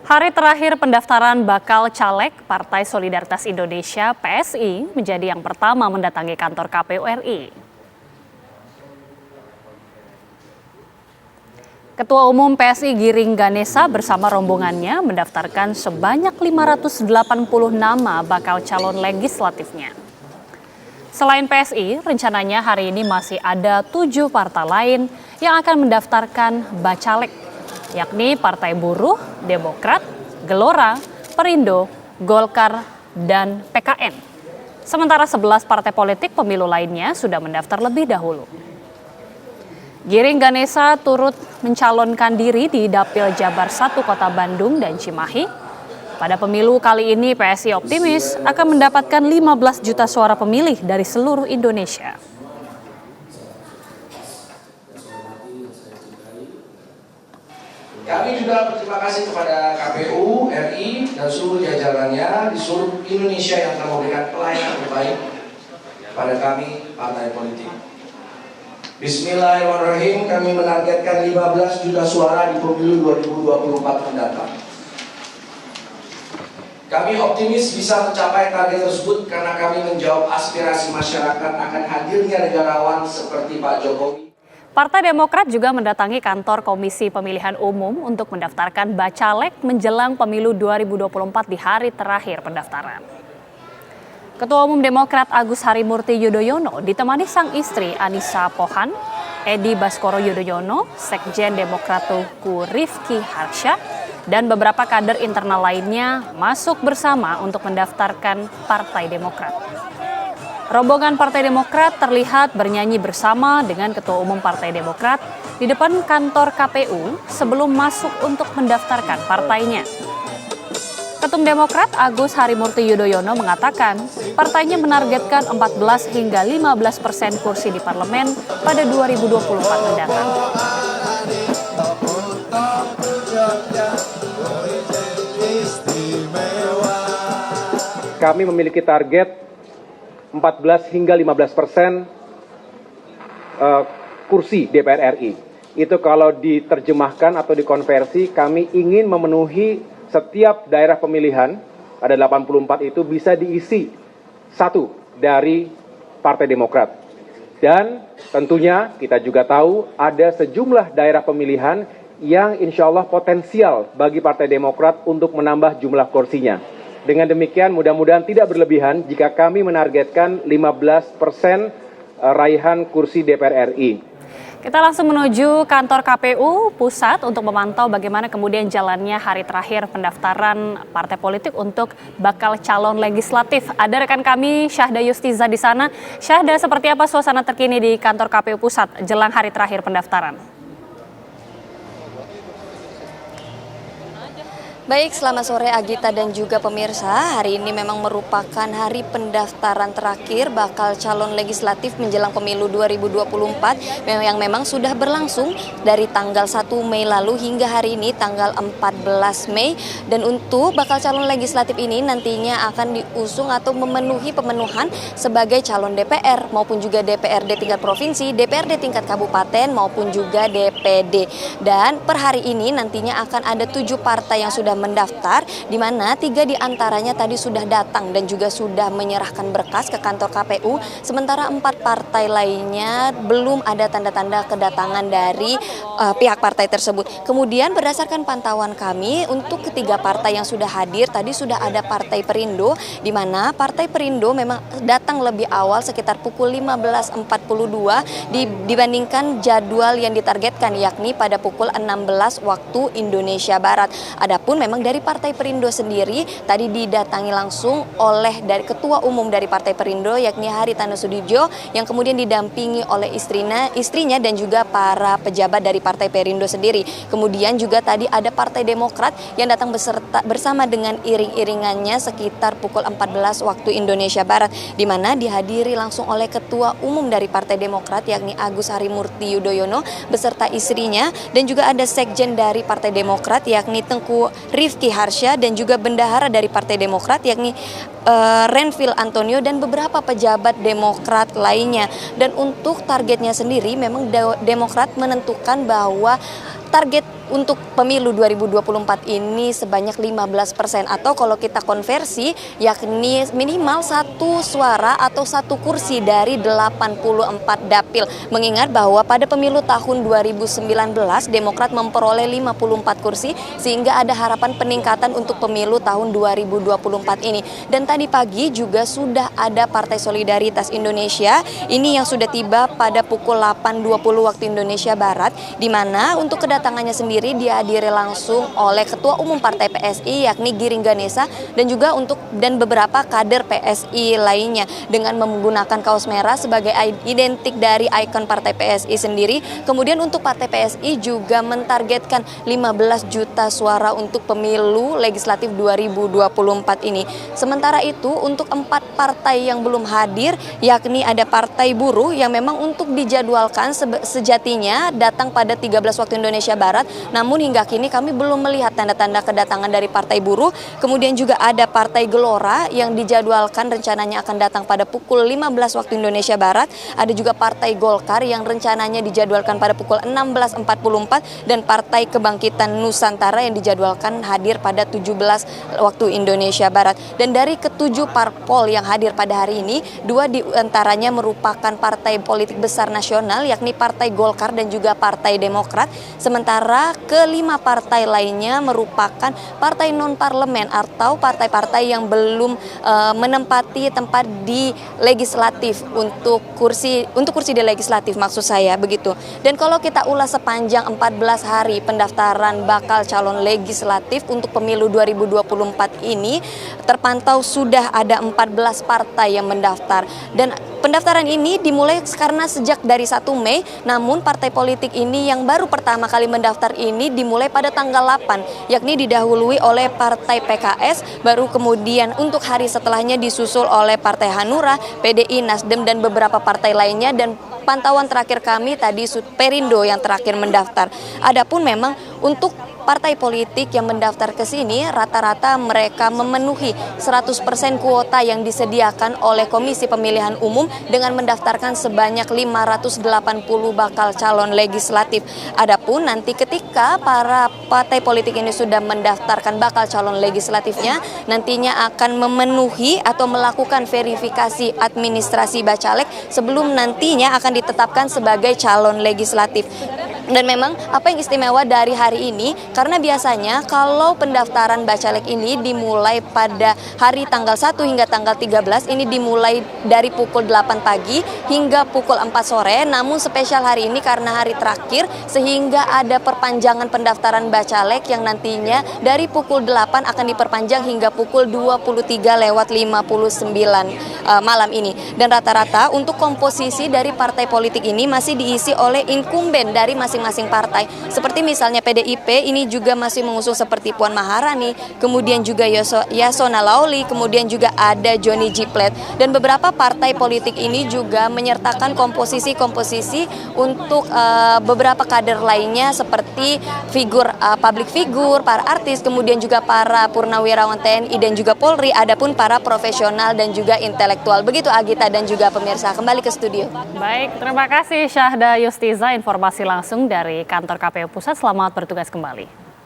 Hari terakhir pendaftaran bakal caleg Partai Solidaritas Indonesia (PSI) menjadi yang pertama mendatangi kantor KPU RI. Ketua Umum PSI Giring Ganesa bersama rombongannya mendaftarkan sebanyak 580 nama bakal calon legislatifnya. Selain PSI, rencananya hari ini masih ada 7 partai lain yang akan mendaftarkan bacalek, yakni Partai Buruh, Demokrat, Gelora, Perindo, Golkar, dan PKN. Sementara 11 partai politik pemilu lainnya sudah mendaftar lebih dahulu. Giring Ganesa turut mencalonkan diri di Dapil Jabar 1 Kota Bandung dan Cimahi. Pada pemilu kali ini PSI optimis akan mendapatkan 15 juta suara pemilih dari seluruh Indonesia. Kami juga berterima kasih kepada KPU RI dan seluruh jajarannya di seluruh Indonesia yang telah memberikan pelayanan terbaik pada kami partai politik. Bismillahirrahmanirrahim, kami menargetkan 15 juta suara di pemilu 2024 mendatang. Kami optimis bisa mencapai target tersebut karena kami menjawab aspirasi masyarakat akan hadirnya negarawan seperti Pak Jokowi. Partai Demokrat juga mendatangi kantor Komisi Pemilihan Umum untuk mendaftarkan bacalek menjelang pemilu 2024 di hari terakhir pendaftaran. Ketua Umum Demokrat Agus Harimurti Yudhoyono ditemani sang istri Anissa Pohan, Edi Baskoro Yudhoyono, Sekjen Demokrat Teguh Rifki Harsha, dan beberapa kader internal lainnya masuk bersama untuk mendaftarkan Partai Demokrat. Rombongan Partai Demokrat terlihat bernyanyi bersama dengan Ketua Umum Partai Demokrat di depan kantor KPU sebelum masuk untuk mendaftarkan partainya. Ketum Demokrat Agus Harimurti Yudhoyono mengatakan partainya menargetkan 14 hingga 15% kursi di parlemen pada 2024 mendatang. Kami memiliki target 14 hingga 15% kursi DPR RI. Itu kalau diterjemahkan atau dikonversi, kami ingin memenuhi setiap daerah pemilihan, ada 84 itu bisa diisi satu dari Partai Demokrat. Dan tentunya kita juga tahu ada sejumlah daerah pemilihan yang insya Allah potensial bagi Partai Demokrat untuk menambah jumlah kursinya. Dengan demikian mudah-mudahan tidak berlebihan jika kami menargetkan 15% raihan kursi DPR RI. Kita langsung menuju kantor KPU Pusat untuk memantau bagaimana kemudian jalannya hari terakhir pendaftaran partai politik untuk bakal calon legislatif. Ada rekan kami Syahda Yustiza di sana. Syahda, seperti apa suasana terkini di kantor KPU Pusat jelang hari terakhir pendaftaran? Baik, selamat sore Agita dan juga pemirsa. Hari ini memang merupakan hari pendaftaran terakhir bakal calon legislatif menjelang pemilu 2024 yang memang sudah berlangsung dari tanggal 1 Mei lalu hingga hari ini tanggal 14 Mei. Dan untuk bakal calon legislatif ini nantinya akan diusung atau memenuhi pemenuhan sebagai calon DPR maupun juga DPRD tingkat provinsi, DPRD tingkat kabupaten maupun juga DPD. Dan per hari ini nantinya akan ada 7 partai yang sudah mendaftar, di mana 3 diantaranya tadi sudah datang dan juga sudah menyerahkan berkas ke kantor KPU, sementara 4 partai lainnya belum ada tanda-tanda kedatangan dari pihak partai tersebut. Kemudian berdasarkan pantauan kami untuk ketiga partai yang sudah hadir, tadi sudah ada Partai Perindo, di mana Partai Perindo memang datang lebih awal sekitar pukul 15.42 dibandingkan jadwal yang ditargetkan, yakni pada pukul 16 waktu Indonesia Barat. Adapun memang dari Partai Perindo sendiri tadi didatangi langsung oleh dari Ketua Umum dari Partai Perindo yakni Haritanu Sudibyo yang kemudian didampingi oleh istrinya dan juga para pejabat dari Partai Perindo sendiri. Kemudian juga tadi ada Partai Demokrat yang datang bersama dengan iring-iringannya sekitar pukul 14 waktu Indonesia Barat, di mana dihadiri langsung oleh Ketua Umum dari Partai Demokrat yakni Agus Harimurti Yudhoyono beserta istrinya, dan juga ada Sekjen dari Partai Demokrat yakni Teguh Rifki Harsha dan juga bendahara dari Partai Demokrat yakni Renvil Antonio dan beberapa pejabat Demokrat lainnya. Dan untuk targetnya sendiri memang Demokrat menentukan bahwa target untuk pemilu 2024 ini sebanyak 15%, atau kalau kita konversi yakni minimal 1 suara atau 1 kursi dari 84 dapil. Mengingat bahwa pada pemilu tahun 2019 Demokrat memperoleh 54 kursi, sehingga ada harapan peningkatan untuk pemilu tahun 2024 ini. Dan tadi pagi juga sudah ada Partai Solidaritas Indonesia ini yang sudah tiba pada pukul 8.20 waktu Indonesia Barat, di mana untuk kedatangannya sendiri dihadiri langsung oleh Ketua Umum Partai PSI yakni Giring Ganesa dan beberapa kader PSI lainnya dengan menggunakan kaos merah sebagai identik dari ikon Partai PSI sendiri. Kemudian untuk Partai PSI juga mentargetkan 15 juta suara untuk pemilu legislatif 2024 ini. Sementara itu untuk 4 partai yang belum hadir yakni ada Partai Buruh yang memang untuk dijadwalkan sejatinya datang pada 13 waktu Indonesia Barat, namun hingga kini kami belum melihat tanda-tanda kedatangan dari Partai Buruh. Kemudian juga ada Partai Gelora yang dijadwalkan rencananya akan datang pada pukul 15 waktu Indonesia Barat. Ada juga Partai Golkar yang rencananya dijadwalkan pada pukul 16.44 dan Partai Kebangkitan Nusantara yang dijadwalkan hadir pada 17 waktu Indonesia Barat. Dan dari ke-7 parpol yang hadir pada hari ini, 2 diantaranya merupakan partai politik besar nasional yakni Partai Golkar dan juga Partai Demokrat. Sementara ke-5 partai lainnya merupakan partai non-parlemen atau partai-partai yang belum menempati tempat di legislatif untuk kursi di legislatif maksud saya begitu. Dan kalau kita ulas sepanjang 14 hari pendaftaran bakal calon legislatif untuk pemilu 2024 ini, terpantau sudah ada 14 partai yang mendaftar. Dan pendaftaran ini dimulai karena sejak dari 1 Mei, namun partai politik ini yang baru pertama kali mendaftar ini dimulai pada tanggal 8, yakni didahului oleh Partai PKS, baru kemudian untuk hari setelahnya disusul oleh Partai Hanura, PDI, Nasdem, dan beberapa partai lainnya. Dan pantauan terakhir kami tadi Perindo yang terakhir mendaftar. Adapun memang untuk partai politik yang mendaftar ke sini rata-rata mereka memenuhi 100% kuota yang disediakan oleh Komisi Pemilihan Umum dengan mendaftarkan sebanyak 580 bakal calon legislatif. Adapun nanti ketika para partai politik ini sudah mendaftarkan bakal calon legislatifnya, nantinya akan memenuhi atau melakukan verifikasi administrasi bacalek sebelum nantinya akan ditetapkan sebagai calon legislatif. Dan memang apa yang istimewa dari hari ini, karena biasanya kalau pendaftaran bacalek ini dimulai pada hari tanggal 1 hingga tanggal 13, ini dimulai dari pukul 8 pagi hingga pukul 4 sore. Namun spesial hari ini karena hari terakhir sehingga ada perpanjangan pendaftaran bacalek yang nantinya dari pukul 8 akan diperpanjang hingga pukul 23:59 malam ini. Dan rata-rata untuk komposisi dari partai politik ini masih diisi oleh incumbent dari masing-masing partai. Seperti misalnya PDIP ini juga masih mengusung seperti Puan Maharani, kemudian juga Yasona Lauli, kemudian juga ada Johnny G. Plate. Dan beberapa partai politik ini juga menyertakan komposisi-komposisi untuk beberapa kader lainnya seperti public figure, para artis, kemudian juga para purnawirawan TNI dan juga Polri, adapun para profesional dan juga intelektual. Begitu Agita dan juga pemirsa, kembali ke studio. Baik, terima kasih Syahda Yustiza, informasi langsung dari kantor KPU Pusat. Selamat bertugas kembali.